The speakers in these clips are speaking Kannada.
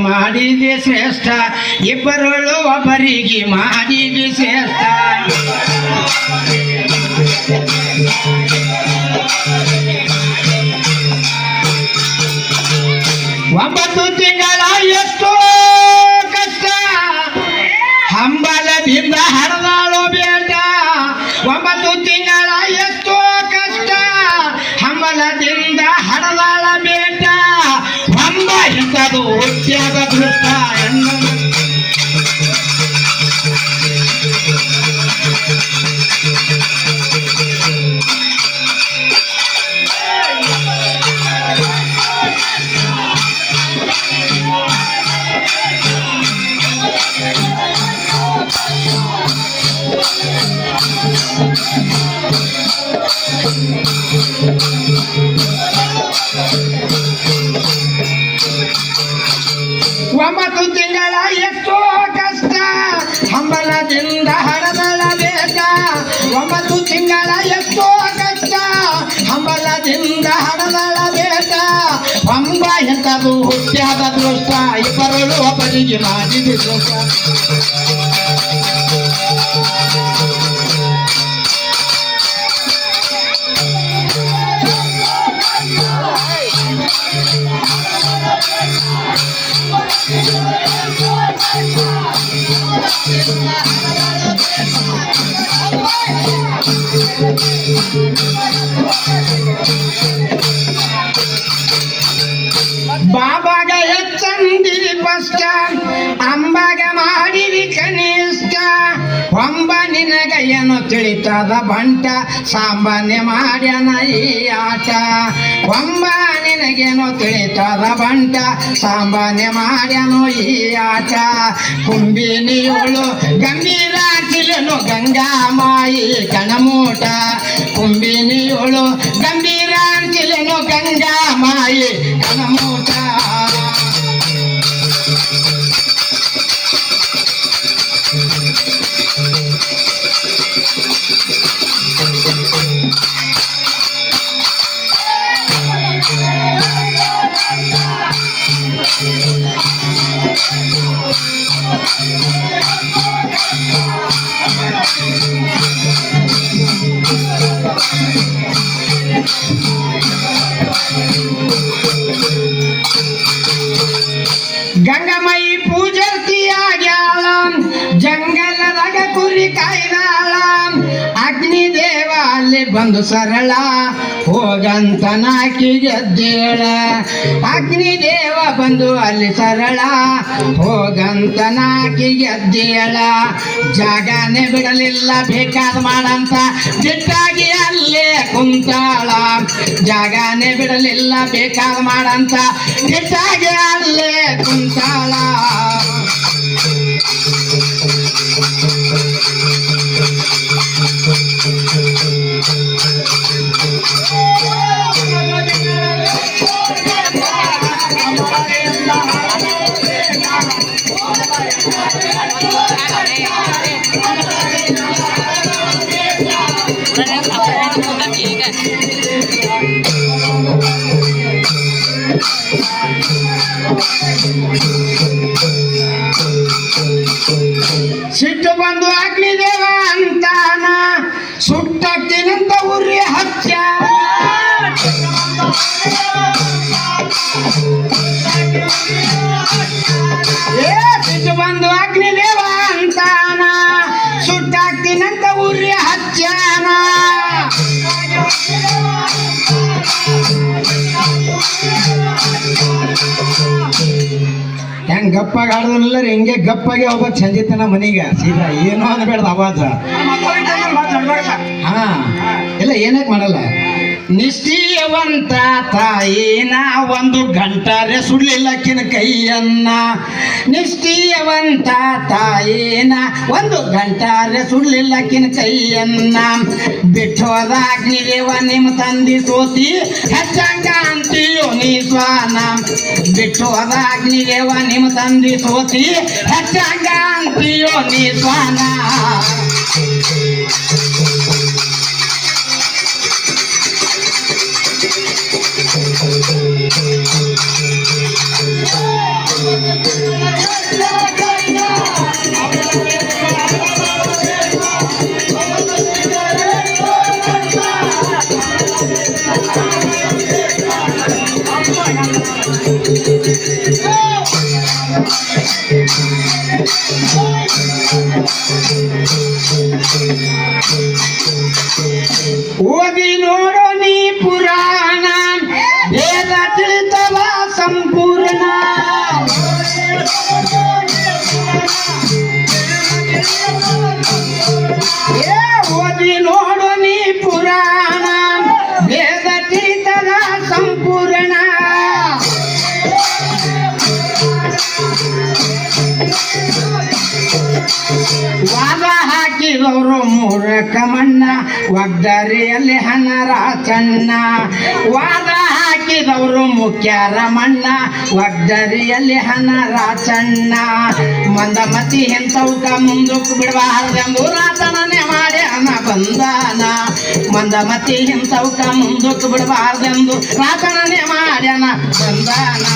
ಮಾಡಿದೆ ಶ್ರೇಷ್ಠ ಇಬ್ಬರಳು ಒಬ್ಬರಿಗೆ ಮಾಡಿದೆ ಶ್ರೇಷ್ಠ ಒಂಬತ್ತು ತಿಂಗಳ ಎಷ್ಟೋ ಕಷ್ಟ ಹಂಬಲದಿಂದ ಹರಿದಾಳೋ ಬೇಟ ಒಂಬತ್ತು ತಿಂಗಳ ಎಷ್ಟೋ ಕಷ್ಟ ಹಂಬಲದಿಂದ ಹರಿದಾಳ ಬೇಟ ಹೊಂಬ ಇಂಥದು ಹುಟ್ಟ್ಯಾದ ದೃಷ್ಟ ಒಂಬತ್ತು ತಿಂಗಳ ಎಷ್ಟೋ ಕಷ್ಟ ಹಂಬಲದಿಂದ ಹರದಳಬೇಕ ಒಂಬತ್ತು ತಿಂಗಳ ಎಷ್ಟೋ ಕಷ್ಟ ಹಂಬಲದಿಂದ ಹರದಳಬೇಕ ಹೊಂಬ ಎಂಥದು ಹುಟ್ಟ್ಯಾದ ದೃಷ್ಟ ಇಬ್ಬರಳು ಒಬ್ಬರಿಗೆ ಮಾಡಿದ ದೃಷ್ಟ ಬಾಬಾಗ ಹೆಚ್ಚಂದಿರಿ ಫಸ್ಟ್ ಅಂಬಾಗ ಮಾಡಿರಿ ಕನಿಷ್ಠ ಹೊಂಬ ನಿನಗ ಏನು ತಿಳಿತದ ಬಂಟ ಸಾಂಬಾನ್ಯ ಮಾಡ್ಯಾನ ಈ ಆಟ ಹೊಂಬ ನಿನಗೇನೋ ತಿಳಿತದ ಬಂಟ ಸಾಂಬಾನ್ಯ ಮಾಡ್ಯಾನೋ ಈ ಆಟ ಕುಂಬಿನಿಯೋಳು ಗಂಭೀರ ತಿಳಿನು ಗಂಗಾ ಮಾಯಿ ಕಣಮೂಟ ಕುಂಬಿನಿಯೋಳು ಗಂಭೀರ ತಿಳಿನು ಗಂಗಾ ಮಾಯಿ ಕಣಮೂಟ ಗಂಗಮಯಿ ಪೂಜರ್ತಿಯಾಗ್ಯಾಳ ಜಂಗಲದಾಗ ಕುರಿ ಕಾಯ್ದಾಳ ಅಗ್ನಿದೇವ ಅಲ್ಲಿ ಬಂದು ಸರಳ ಹೋಗಂತ ನಾಕಿ ಗೆದ್ದೇಳ ಅಗ್ನಿದೇವ ಬಂದು ಅಲ್ಲಿ ಸರಳ ಹೋಗಂತ ನಾಕಿ ಗೆದ್ದೇಳ ಜಾಗನೇ ಬಿಡಲಿಲ್ಲ ಬೇಕಾದ ಮಾಡಂತ ಬಿಟ್ಟಾಗಿ ಅಲ್ಲೇ ಕುಂತಾಳ ಜಾಗನೇ ಬಿಡಲಿಲ್ಲ ಬೇಕಾದ ಮಾಡಂತ ಬಿಟ್ಟಾಗಿ ಅಲ್ಲೇ ಕುಂತಾಳ ಸಿಟ್ಟು ಬಂದು ಅಗ್ನಿದೇವ ಅಂತಾನ ಸುಟ್ಟಕ್ಕಿನಂತ ಉರಿ ಹಚ್ಚ ಸಿಟ್ಟು ಬಂದು ಅಗ್ನಿದೇವ ಅಂತಾನ ಸುಟ್ಟಾಕ್ತಿನಂತ ಉರಿ ಹಚ್ಚಾನ ಹೆಂಗ್ ಗಪ್ಪಾಗಿ ಆಡೋದಿಲ್ಲ ಹಿಂಗೆ ಗಪ್ಪಾಗಿ ಹೋಗ್ಬೇಕು ಸಂಜಿತನ ಮನೆಗೆ ಸೀದಾ ಏನೋ ಅನ್ಬೇಡ್ದು ಅವಾಜ ಹಾ ಇಲ್ಲ ಏನಕ್ಕೆ ಮಾಡಲ್ಲ ನಿಷ್ಠೀಯವಂತ ತಾಯಿನ ಒಂದು ಗಂಟಾರೆ ಸುಡ್ಲಿಲ್ಲಕ್ಕಿನ ಕೈಯನ್ನ ನಿಷ್ಠೀಯವಂತ ತಾಯಿನ ಒಂದು ಗಂಟಾರೆ ಸುಡ್ಲಿಲ್ಲಕ್ಕಿನ ಕೈಯನ್ನ ಬಿಟ್ಟೋದ ಅಗ್ನಿದೇವ ನಿಮ್ಮ ತಂದಿ ಸೋತಿ ಹೆಚ್ಚಂಗ ಅಂತೀಯೋ ನೀ ಸ್ವಾನ ಬಿಟ್ಟೋದ ಅಗ್ನಿದೇವ ನಿಮ್ಮ ತಂದಿ ಸೋತಿ ಹೆಚ್ಚಂಗ ಅಂತೀಯೋ ನೀ ಸ್ವಾನ Thank you. ಹಾಕಿದವರು ಮೂರಕ ಮಣ್ಣ ಒಗ್ದರಿಯಲ್ಲಿ ಹನರ ಚನ್ನ ವಾದ ಹಾಕಿದವರು ಮುಖ್ಯರ ಮಣ್ಣ ಒಗ್ದರಿಯಲ್ಲಿ ಹನರ ಚನ್ನ ಮಂದಮತಿ ಇಂಥವ್ಕ ಮುಂದಕ್ಕೆ ಬಿಡಬಾರ್ದೆಂದು ರಾತನನೆ ಮಾಡಿ ಹಣ ಬಂದಾನ ಮಂದಮತಿ ಇಂಥವ್ಕ ಮುಂದಕ್ಕೆ ಬಿಡಬಾರ್ದೆಂದು ರಾತನನೆ ಮಾಡಿ ಹಣ ಬಂದಾನ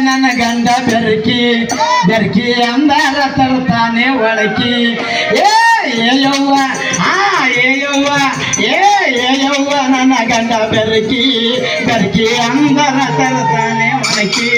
ನನ್ನ ಗಂಡ ಬೆರಕಿ ಬೆರಕಿ ಅಂದಾರ ತರ್ತಾನೆ ಒಳಕಿ ಏಯವ್ವ ಏಯವ್ವ ಏಯವ್ವ ನನ್ನ ಗಂಡ ಬೆರಕಿ ಬೆರಕಿ ಅಂದಾರ ತರ್ತಾನೆ ಒಳಕಿ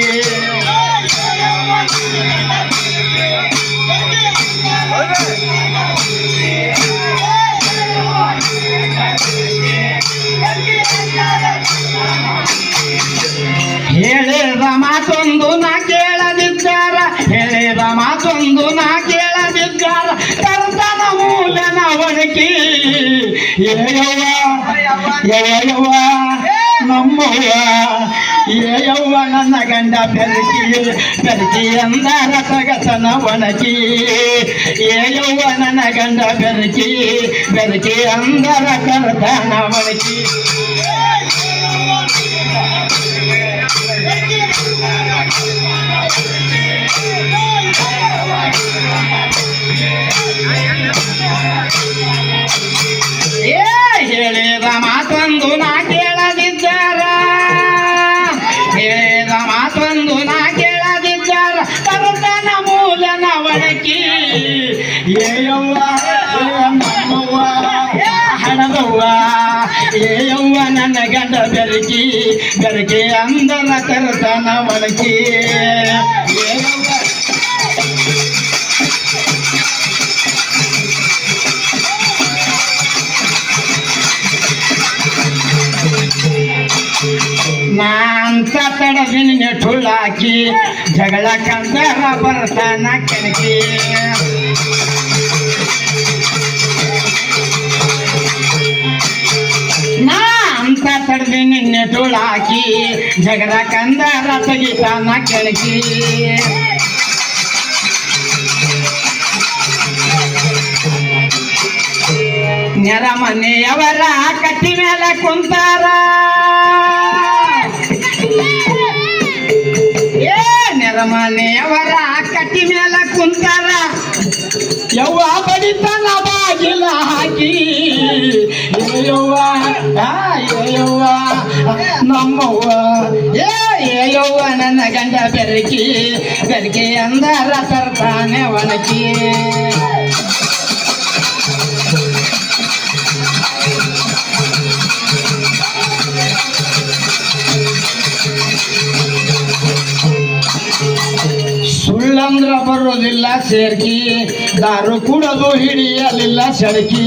ಹೇಳಿದ ಮಾತೊಂದು ನಾ ಕೇಳದಿದ್ದಾರ ಹೇಳಿದ ಮಾತೊಂದು ನಾ ಕೇಳದಿದ್ದಾರ ಕರ್ತನ ಮೂಲನ ಒಣಕಿ ಏಯವ್ವ ಏಯವ್ವ ನಮ್ಮವ್ವ ಏಯವ್ವ ನನ್ನ ಗಂಡ ಬೆರಕಿ ಬೆರಕಿ ಅಂದಾರ ತಗತನ ಒಣಕಿ ಏಯವ್ವ ನನ್ನ ಗಂಡ ಬೆರಕಿ ಬೆರಕಿ ಅಂದಾರ ಕರ್ತನ ಒಣಕಿ ಹೇಳಿದ ಮಾತೊಂದು ನಾ ಕೇಳದಿದ್ದಾರ ಹೇಳಿದ ಮಾತೊಂದು ನಾ ಕೇಳದಿದ್ದಾರ ಕರ್ತನ ಮೂಲನ ಒಣಕಿ ಏಯವ್ವ ನಮ್ಮವ್ವ ಹಣದವ್ವ ಏಯವ್ವ ನನ್ನ ಗಂಡ ಬೆರಕಿ ಬೆರಕಿ ಅಂದರ ಕರ್ತನ ಒಣಕಿ ನಾಂತ ತಡದಿನ ನೆಠುಳಾಕಿ ಜಗಳ ಕಂದರ ಬರ್ತಾನ ಕೆಣಕಿ ನಾಂತ ತಡದಿನ ನೆಠುಳಾಕಿ ಜಗಳ ಕಂದರ ತೆಗಿತಾನ ಕೆಣಕಿ ನೆರಮನೆಯವರ ಕಟ್ಟಿ ಮೇಲೆ ಕುಂತಾರ ನೆರಮನೆಯವರ ಕಟ್ಟಿ ಮೇಲೆ ಕುಂತಾರ ಯವ್ವ ಬಡಿತನ ಬಾಗಿಲ ಹಾಕಿ ಏಯವ್ವ ಏಯವ್ವ ನಮ್ಮವ್ವ ಏಯವ್ವ ನನ್ನ ಗಂಡ ಬೆರಕಿ ಬೆರಕಿ ಅಂದಾರ ತರ್ತಾನೆ ಒಣಕಿ ಸುಳ್ಳಂದ್ರ ಬರೋದಿಲ್ಲ ಸೇರ್ಕಿ ದಾರು ಕುಡದು ಹಿಡಿಯಲಿಲ್ಲ ಸೆಡಕಿ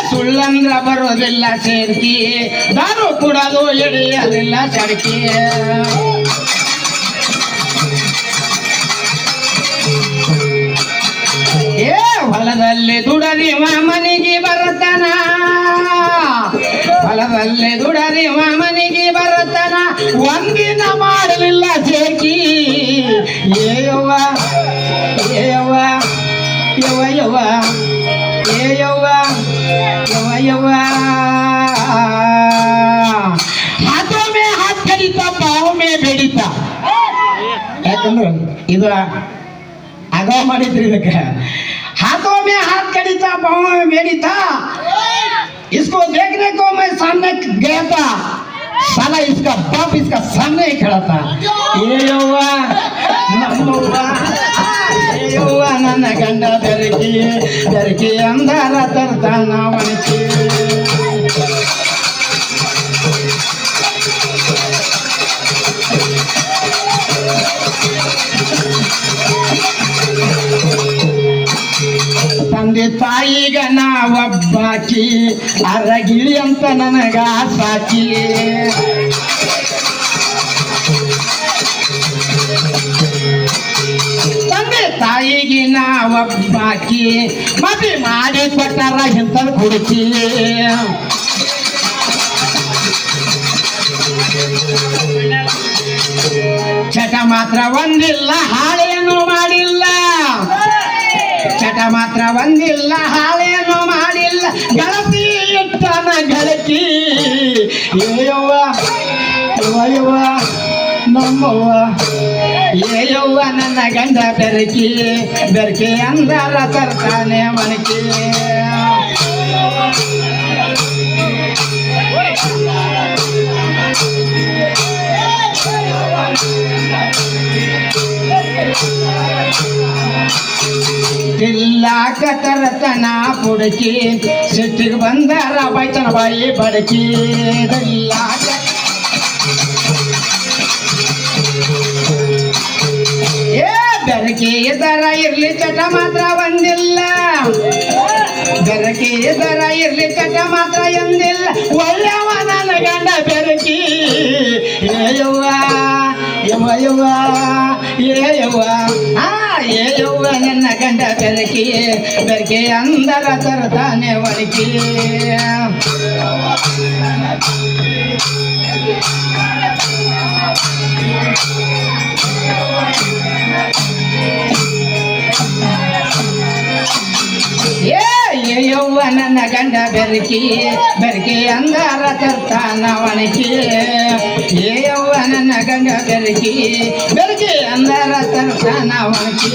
ಸುಳ್ಳಂದ್ರ ಬರೋದಿಲ್ಲ ಸೇರ್ಕಿ ದಾರು ಕುಡದು ಹಿಡಿಯಲಿಲ್ಲ ಸೆಡಕಿ ಹೊಲದಲ್ಲಿ ದುಡದಿವ ಮನೆಗೆ ಬರತನ ಹೊಲದಲ್ಲಿ ದುಡದಿವ ಮನೆಗೆ ಬರತನ ಒಂದಿನ ಮಾಡಲಿಲ್ಲ ಸೇಕಿ ಏಯವ್ವ ಏಯವ್ವ ಯವ್ವ ಯವ್ವ ಏಯವ್ವ ಯವ್ವ ಯವ್ವ ಇದು आगाव ಮಾಡಿದ್ರಿ ಇದಕ್ಕೆ हाथों में हाथ कड़ीता पाँव में मेरी था इसको देखने को मैं सामने गया था साला इसका बाप इसका सामने ही खड़ा था ये यौवा नಮ್ಮವ್ವ ये यौवा ನನ್ನ ಗಂಡ ಬೆರಕಿ ಅಂದಾರ ತರ್ತಾನ ಒಣಕಿ ತಂದೆ ತಾಯಿಗ ನಾವೊಬ್ಬಾಕಿ ಅರಗಿಳಿ ಅಂತ ನನಗ ಸಾಕಿ ತಂದೆ ತಾಯಿಗೆ ನಾವೊಬ್ಬಾಕಿ ಮದುವೆ ಮಾಡಿ ಕೊಟ್ಟಾರ ಇಂಥದ್ದು ಹುಡುಕಿ ಚಟ ಮಾತ್ರ ಒಂದಿಲ್ಲ ಹಾಳೇನು ಮಾಡಿಲ್ಲ ಚಟ ಮಾತ್ರ ಒಂದಿಲ್ಲ ಹಾಳೇನು ಮಾಡಿಲ್ಲ ಗಳತಿ ಇಟ್ಟನ ಗಳಕಿ ಏಯವ್ವ ಯವ್ವ ನಮ್ಮವ್ವ ಏಯವ್ವ ನನ್ನ ಗಂಡ ಬೆರಕಿ ಅಂದಾರ ತರ್ತಾನೆ ಮಣಕಿ ಇಲ್ಲಾಕ ತರತನ ಪುಡುಕಿ ಸಿಟ್ಟಿಗೆ ಬಂದಾರ ಬೈತನ ಬಾಯಿ ಬಡಕಿ ಇಲ್ಲಾಕ ಏ ಬೆರಕೆ ದರ ಇರ್ಲಿ ಚಟ ಮಾತ್ರ ಒಂದಿಲ್ಲ ಬೆರಕೆ ದರ ಇರ್ಲಿ ಚಟ ಮಾತ್ರ ಎಂದಿಲ್ಲ ಒಳ್ಳೆವ ನನ್ನ ಗಂಡ ಬೆರಕಿ ಏಯವ್ವ ಯವ್ವ ಏಯವ್ವ ಏಯವ್ವ ನನ್ನ ಗಂಡ ಬೆರಕೆ ಅಂದರ ತರ್ತಾನೆ ಒಣಕಿ ಏಯವ್ವ ನನ್ನ ಗಂಡ ಬೆರಕೆ ಅಂದಾರ ತರ್ತಾನ ಒಣಕಿ ಏಯವ್ವ ನನ್ನ ಗಂಡ ಬೆರಕೆ ಅಂದಾರ ತರ್ತಾನ ಒಣಕಿ